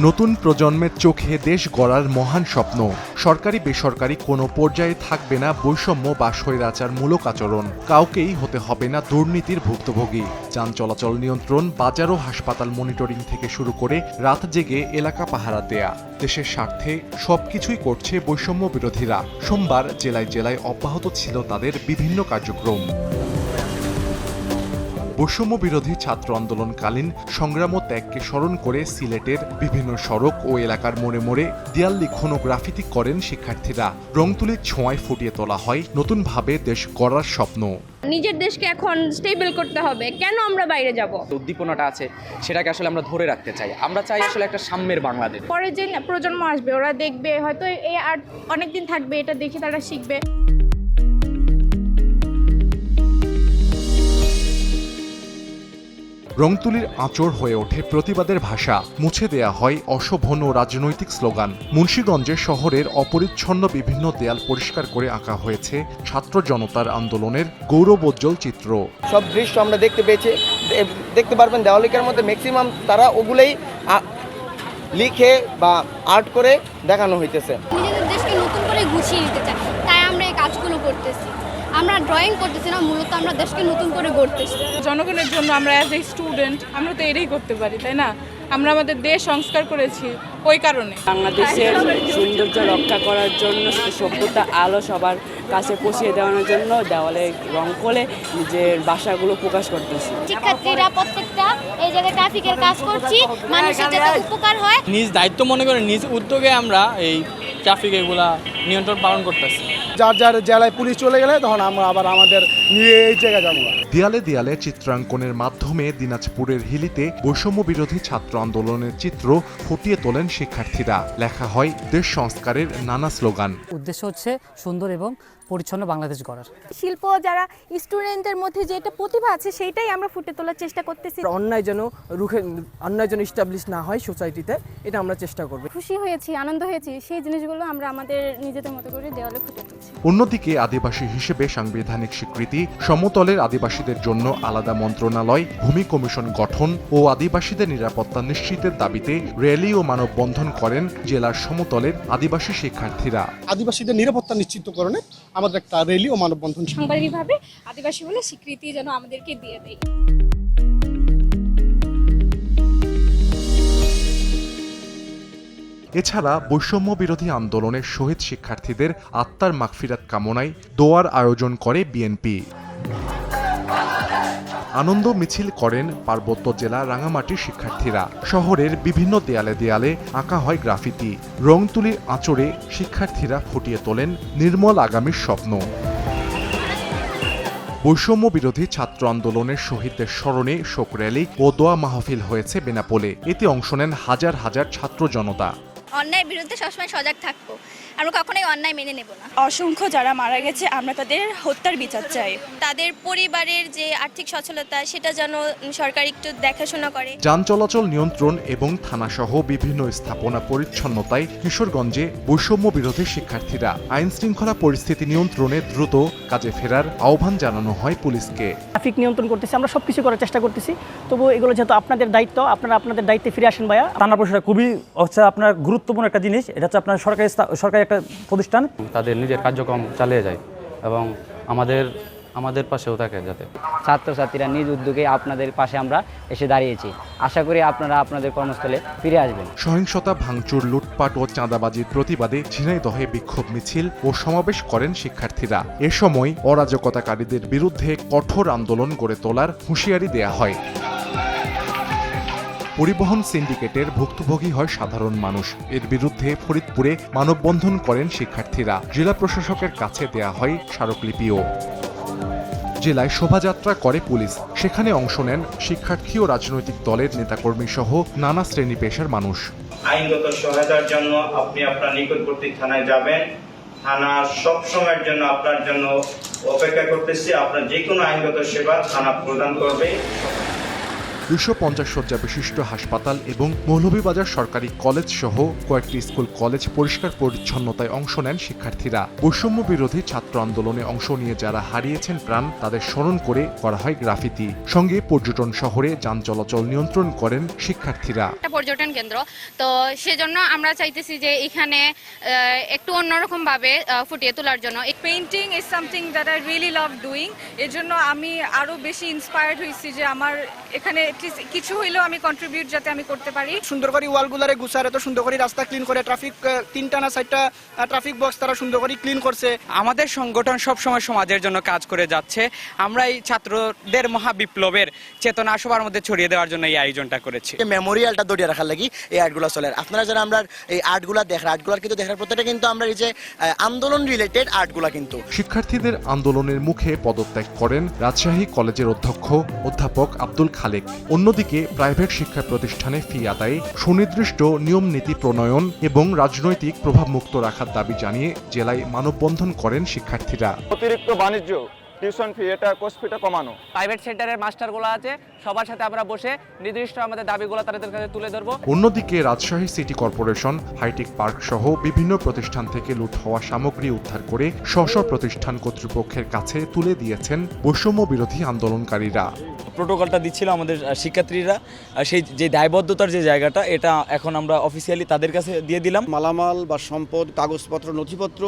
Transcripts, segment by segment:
নতুন প্রজন্মের চোখে দেশ গড়ার মহান স্বপ্ন। সরকারি বেসরকারি কোনো পর্যায়ে থাকবে না বৈষম্য বা স্বৈরাচারমূলক আচরণ। কাউকেই হতে হবে না দুর্নীতির ভুক্তভোগী। যান চলাচল নিয়ন্ত্রণ, বাজার ও হাসপাতাল মনিটরিং থেকে শুরু করে রাত জেগে এলাকা পাহারা দেয়া। দেশের স্বার্থে সবকিছুই করছে বৈষম্য বিরোধীরা। সোমবার জেলায় জেলায় অব্যাহত ছিল তাদের বিভিন্ন কার্যক্রম। বৈষম্য বিরোধী ছাত্র আন্দোলনকালীন সংগ্রাম ও ত্যাগকে স্মরণ করে সিলেটের বিভিন্ন সড়ক ও এলাকার মোড়ে মোড়ে দেয়াল লিখন ও গ্রাফিতি করেন শিক্ষার্থীরা। রং তুলির ছোঁয়ায় ফুটিয়ে তোলা হয় নতুনভাবে দেশ গড়ার স্বপ্ন। নিজের দেশকে এখন স্টেবল করতে হবে, কেন আমরা বাইরে যাব? উদ্দীপনাটা আছে সেটাকে আসলে আমরা ধরে রাখতে চাই। আমরা চাই আসলে একটা সাম্যের বাংলাদেশ। পরে যে প্রজন্ম আসবে ওরা দেখবে, হয়তো এই আর্ট অনেকদিন থাকবে, এটা দেখে তারা শিখবে। রংতুলির আঁচড় হয়ে ওঠে প্রতিবাদের ভাষা, মুছে দেয়া হয় অশোভন ও রাজনৈতিক স্লোগান। মুন্সিগঞ্জে শহরের অপরিচ্ছন্ন বিভিন্ন দেয়াল পরিষ্কার করে আঁকা হয়েছে ছাত্র জনতার আন্দোলনের গৌরবোজ্জ্বল চিত্র। সব দৃশ্য আমরা দেখতে পারবেন দেওয়ালিকার মধ্যে ম্যাক্সিমাম তারা ওগুলোই লিখে বা আর্ট করে দেখানো হইতেছে। নিজেদের দেশকে নতুন করে গুছিয়ে নিতে চাই, তাই আমরা এই কাজগুলো করতেছি। আমরা ড্রয়িং করতেছি না, মূলত আমরা দেশকে নতুন করে গড়তেছি। জনগণের জন্য আমরা অ্যাজ এ স্টুডেন্ট আমরা তো এটাই করতে পারি, তাই না? আমরা আমাদের দেশ সংস্কার করেছি ওই কারণে। বাংলাদেশের সৌন্দর্য রক্ষা করার জন্য, সভ্যতা আলো সবার কাছে পৌঁছিয়ে দেওয়ানোর জন্য দেওয়ালে রং করে নিজের ভাষাগুলো প্রকাশ করতেছি। শিক্ষার্থীরা প্রত্যেকটা এই জায়গায় ট্রাফিকের কাজ করছি, মানুষের যাতে উপকার হয়। নিজ দায়িত্ব মনে করে নিজ উদ্যোগে আমরা এই ট্রাফিক এগুলা নিয়ন্ত্রণ পালন করতেছি। যার যার জেলায় পুলিশ চলে গেলে তখন আমরা আবার আমাদের নিয়ে এই জায়গায় যাবো। দেয়ালে দেয়ালে চিত্রাঙ্কনের মাধ্যমে দিনাজপুরের হিলিতে বৈষম্য বিরোধী ছাত্র আন্দোলনের চিত্র ফুটিয়ে তোলেন শিক্ষার্থীরা। লেখা হয় দেশ সংস্কারের নানা স্লোগান। উদ্দেশ্য হচ্ছে সুন্দর এবং পরিচ্ছন্ন বাংলাদেশ গড়ার। শিল্প যারা স্টুডেন্টদের মধ্যে যে একটা প্রতিভা আছে সেইটাই আমরা ফুটে তোলার চেষ্টা করতেছি। অন্যায় যেন ইস্টাবলিশ না হয় সোসাইটিতে, এটা আমরা চেষ্টা করব। খুশি হয়েছি, আনন্দ হয়েছি, সেই জিনিসগুলো আমরা আমাদের নিজেদের মতো করে দেওয়ালে ফুটে তুলছি। অন্যদিকে আদিবাসী হিসেবে সাংবিধানিক স্বীকৃতি, সমতলের আদিবাসীদের জন্য আলাদা মন্ত্রণালয়, ভূমি কমিশন গঠন ও আদিবাসীদের নিরাপত্তা নিশ্চিতের দাবিতে র্যালি ও মানববন্ধন করেন জেলার সমতলের আদিবাসী শিক্ষার্থীরা। আদিবাসীদের নিরাপত্তা নিশ্চিতকরণে আমাদের একটা র্যালি ও মানববন্ধন। সাংবাদিকভাবে আদিবাসী বলে স্বীকৃতি যেন আমাদেরকে দিয়ে দেয়। এছাড়া বৈষম্য বিরোধী আন্দোলনের শহীদ শিক্ষার্থীদের আত্মার মাগফিরাত কামনায় দোয়ার আয়োজন করে বিএনপি। আনন্দ মিছিল করেন পার্বত্য জেলা রাঙামাটির শিক্ষার্থীরা। শহরের বিভিন্ন দেয়ালে দেয়ালে আঁকা হয় গ্রাফিতি। রং তুলির আঁচড়ে শিক্ষার্থীরা ফুটিয়ে তোলেন নির্মল আগামীর স্বপ্ন। বৈষম্য বিরোধী ছাত্র আন্দোলনের শহীদদের স্মরণে শোক র্যালি ও দোয়া মাহফিল হয়েছে বেনাপোলে। এতে অংশ নেন হাজার হাজার ছাত্র জনতা। অন্যায়ের বিরুদ্ধে সবসময় সজাগ থাকবো, আমরা কখনোই অন্যায় মেনে নেব না। অসংখ্য যারা মারা গেছে আমরা তাদের হত্যার বিচার চাই। তাদের পরিবারের যে আর্থিক সচ্ছলতা সেটা যেন সরকার একটু দেখাশোনা করে। যান চলাচল নিয়ন্ত্রণ এবং থানাসহ বিভিন্ন স্থাপনা পরিচ্ছন্নতায় কিশোরগঞ্জে বৈষম্য বিরোধী শিক্ষার্থীরা। আইন শৃঙ্খলা পরিস্থিতি নিয়ন্ত্রণে দ্রুত কাজে ফেরার আহ্বান জানানো হয় পুলিশকে। ট্রাফিক নিয়ন্ত্রণ করতেছি, আমরা সবকিছু করার চেষ্টা করতেছি। তবু এগুলো যেহেতু আপনাদের দায়িত্ব, আপনারা আপনাদের দায়িত্বে ফিরে আসেন ভাইয়া। থানা প্রশাসন খুবই আপনার গুরুত্বপূর্ণ একটা জিনিস। এটা হচ্ছে আপনার সরকারি একটা প্রতিষ্ঠান। তাদের নিজের কার্যক্রম চালিয়ে যায় এবং আমাদের পাশেও থাকে। যাতে ছাত্রছাত্রীরা নিজ উদ্যোগে আপনাদের পাশে আমরা এসে দাঁড়িয়েছি। আশা করি আপনারা আপনাদের কর্মস্থলে ফিরে আসবেন। সহিংসতা, ভাঙচুর, লুটপাট ও চাঁদাবাজির প্রতিবাদে ঝিনাইদহে বিক্ষোভ মিছিল ও সমাবেশ করেন শিক্ষার্থীরা। এ সময় অরাজকতাকারীদের বিরুদ্ধে কঠোর আন্দোলন গড়ে তোলার হুঁশিয়ারি দেয়া হয়। পরিবহন সিন্ডিকেটের ভুক্তভোগী হয় সাধারণ মানুষ। এর বিরুদ্ধে ফরিদপুরে মানববন্ধন করেন শিক্ষার্থীরা। জেলা প্রশাসকের কাছে দেয়া হয় স্মারকলিপিও। জেলায় শোভাযাত্রা করে পুলিশ। সেখানে অংশ নেন শিক্ষার্থী ও রাজনৈতিক দলের নেতাকর্মী সহ নানা শ্রেণী পেশার মানুষ। আইনগত সহায়তার জন্য আপনি আপনার নিকটবর্তী থানায় যাবেন। থানা সব সময়ের জন্য আপনার জন্য অপেক্ষা করতেছি। আপনার যে কোনো আইনগত সেবা থানা প্রদান করবে। 250 শয্যা বিশিষ্ট হাসপাতাল এবং মৌলভীবাজার সরকারি কলেজ সহ কয়েকটি স্কুল কলেজ পরিষ্কার পরিচ্ছন্নতায় অংশ নেন শিক্ষার্থীরা। বৈষম্য বিরোধী ছাত্র আন্দোলনে অংশ নিয়ে যারা হারিয়েছেন প্রাণ তাদের স্মরণ করে করা হয় গ্রাফিতি। সঙ্গে পর্যটন শহরে যান চলাচল নিয়ন্ত্রণ করেন শিক্ষার্থীরা। পর্যটন কেন্দ্র, তো সেজন্য আমরা চাইতেছি যে এখানে একটু অন্যরকম ভাবে ফুটিয়ে তোলার জন্য। Painting is something that I really love doing. এর জন্য আমি আরো বেশি ইন্সপায়ার্ড হয়েছি যে আমার এখানে কিছু হইলেও আমি কন্ট্রিবিউট যাতে আমি করতে পারি। সুন্দর করে ওয়ালগুলারে গুছারে তো সুন্দর করে রাস্তা ক্লিন করে ট্রাফিক 3টা না 4টা ট্রাফিক বক্স তারা সুন্দর করে ক্লিন করছে। আমাদের সংগঠন সবসময় সমাজের জন্য কাজ করে যাচ্ছে। আমরা এই ছাত্রদের মহাবিপ্লবের চেতনা সবার মধ্যে ছড়িয়ে দেওয়ার জন্য এই আয়োজনটা করেছি। মেমোরিয়ালটা দড়িয়ে রাখার লাগি এই আর্টগুলো চলে। আপনারা যারা আমরা এই আর্টগুলো দেখেন, আর্টগুলো কিন্তু দেখার প্রত্যেকটা কিন্তু আমরা এই যে আন্দোলন রিলেটেড আর্টগুলো কিন্তু। শিক্ষার্থীদের আন্দোলনের মুখে পদত্যাগ করেন রাজশাহী কলেজের অধ্যক্ষ অধ্যাপক আব্দুল খালেক। অন্যদিকে প্রাইভেট শিক্ষা প্রতিষ্ঠানে ফি আদায়ে সুনির্দিষ্ট নিয়ম নীতি প্রণয়ন এবং রাজনৈতিক প্রভাব মুক্ত রাখার দাবি জানিয়ে জেলায় মানববন্ধন করেন শিক্ষার্থীরা। অতিরিক্ত বাণিজ্য, টিউশন ফি, এটা কোর্স ফিটা কমানো। প্রাইভেট সেক্টরের মাস্টারগুলো আছে, সবার সাথে আমরা বসে নির্দিষ্ট আমাদের দাবিগুলো তাদের কাছে তুলে ধরবো। অন্যদিকে Rajshahi city corporation hi-tech park সহ বিভিন্ন প্রতিষ্ঠান থেকে লুট হওয়া সামগ্রী উদ্ধার করে স্ব প্রতিষ্ঠান কর্তৃপক্ষের কাছে তুলে দিয়েছেন বৈষম্য বিরোধী আন্দোলনকারীরা। প্রোটোকলটা দিচ্ছিল আমাদের শিক্ষার্থীরা, সেই যে দায়বদ্ধতার যে জায়গাটা, এটা এখন আমরা অফিসিয়ালি তাদের কাছে দিয়ে দিলাম। মালামাল বা সম্পদ, কাগজপত্র, নথিপত্র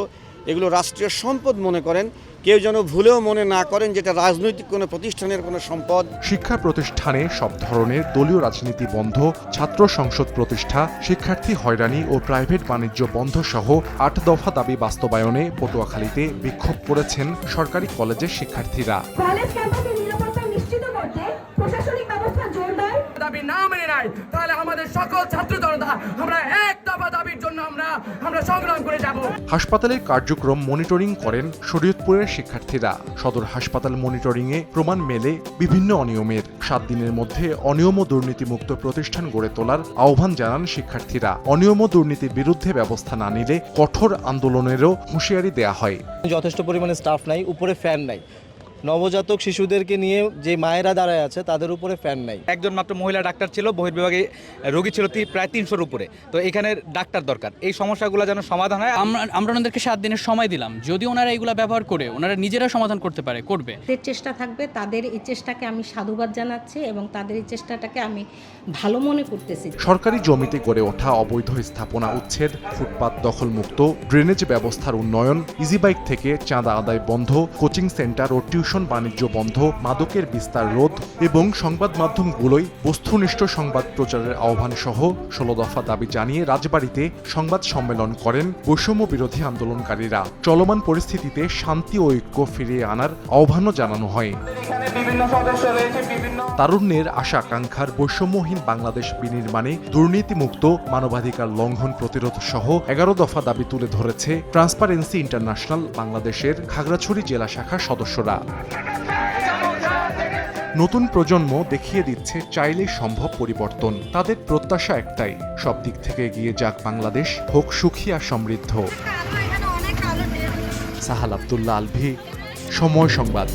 এগুলো রাষ্ট্রীয় সম্পদ মনে করেন, কেউ যেন ভুলেও মনে না করেন যেটা রাজনৈতিক কোনো প্রতিষ্ঠানের কোনো সম্পদ। শিক্ষা প্রতিষ্ঠানে সব ধরনের দলীয় রাজনীতি বন্ধ, ছাত্র সংসদ প্রতিষ্ঠা, শিক্ষার্থী হয়রানি ও প্রাইভেট বাণিজ্য বন্ধ সহ 8 দফা দাবি বাস্তবায়নে পটুয়াখালীতে বিক্ষোভ করেছেন সরকারি কলেজের শিক্ষার্থীরা। কলেজ ক্যাম্পাসে নিরাপত্তা নিশ্চিত করতে প্রশাসনিক ব্যবস্থা জোরদার। দাবি না মেনে নেয় তাহলে আমাদের সকল ছাত্র জনতা আমরা এক দফা দাবির জন্য আমরা সংগ্রাম করে যাব। হাসপাতালের কার্যক্রম মনিটরিং করেন শরীয়তপুরের শিক্ষার্থীরা। সদর হাসপাতাল মনিটরিংয়ে প্রমাণ মেলে বিভিন্ন অনিয়মের। 7 দিনের মধ্যে অনিয়ম ও দুর্নীতিমুক্ত প্রতিষ্ঠান গড়ে তোলার আহ্বান জানান শিক্ষার্থীরা। অনিয়ম ও দুর্নীতির বিরুদ্ধে ব্যবস্থা না নিলে কঠোর আন্দোলনেরও হুঁশিয়ারি দেয়া হয়। যথেষ্ট পরিমাণে স্টাফ নাই, উপরে ফ্যান নাই। নবজাতক শিশুদেরকে নিয়ে যে মায়েরা দাঁড়ায় আছে তাদের উপরে ফ্যান নাই। একজন মাত্র মহিলা ডাক্তার ছিল, বহির্বিভাগে রোগী ছিল প্রায় 300-র উপরে। তো এখানে ডাক্তার দরকার, এই সমস্যাগুলো যেন সমাধান হয়। আমরা ওনাদেরকে 7 দিনের সময় দিলাম, যদি ওনারা এইগুলো ব্যবহার করে ওনারা নিজেরা সমাধান করতে পারে, করবে। চেষ্টা থাকবে, তাদের এই চেষ্টাকে আমি সাধুবাদ জানাচ্ছি এবং তাদের এই চেষ্টাটাকে আমি ভালো মনে করতেছি। সরকারি জমিতে গড়ে ওঠা অবৈধ স্থাপনা উচ্ছেদ, ফুটপাত দখলমুক্ত, ড্রেনেজ ব্যবস্থার উন্নয়ন, ইজিবাইক থেকে চাঁদা আদায় বন্ধ, কোচিং সেন্টার ও টিউশন বাণিজ্য বন্ধ, মাদকের বিস্তার রোধ এবং সংবাদ মাধ্যমগুলোই বস্তুনিষ্ঠ সংবাদ প্রচারের আহ্বান সহ 16 দফা দাবি জানিয়ে রাজবাড়ীতে সংবাদ সম্মেলন করেন বৈষম্য বিরোধী আন্দোলনকারীরা। চলমান পরিস্থিতিতে শান্তি ও ঐক্য ফিরিয়ে আনার আহ্বানও জানানো হয়। তারুণ্যের আশা আকাঙ্ক্ষার বৈষম্যহীন বাংলাদেশ বিনির্মাণে দুর্নীতিমুক্ত, মানবাধিকার লঙ্ঘন প্রতিরোধ সহ 11 দফা দাবি তুলে ধরেছে ট্রান্সপারেন্সি ইন্টারন্যাশনাল বাংলাদেশের খাগড়াছড়ি জেলা শাখার সদস্যরা। নতুন প্রজন্ম দেখিয়ে দিচ্ছে চাইলেই সম্ভব পরিবর্তন। তাদের প্রত্যাশা একটাই, সব দিক থেকে এগিয়ে যাক বাংলাদেশ, হোক সুখী আর সমৃদ্ধ। সাহাল আব্দুল্লাহ আলভি, সময় সংবাদ।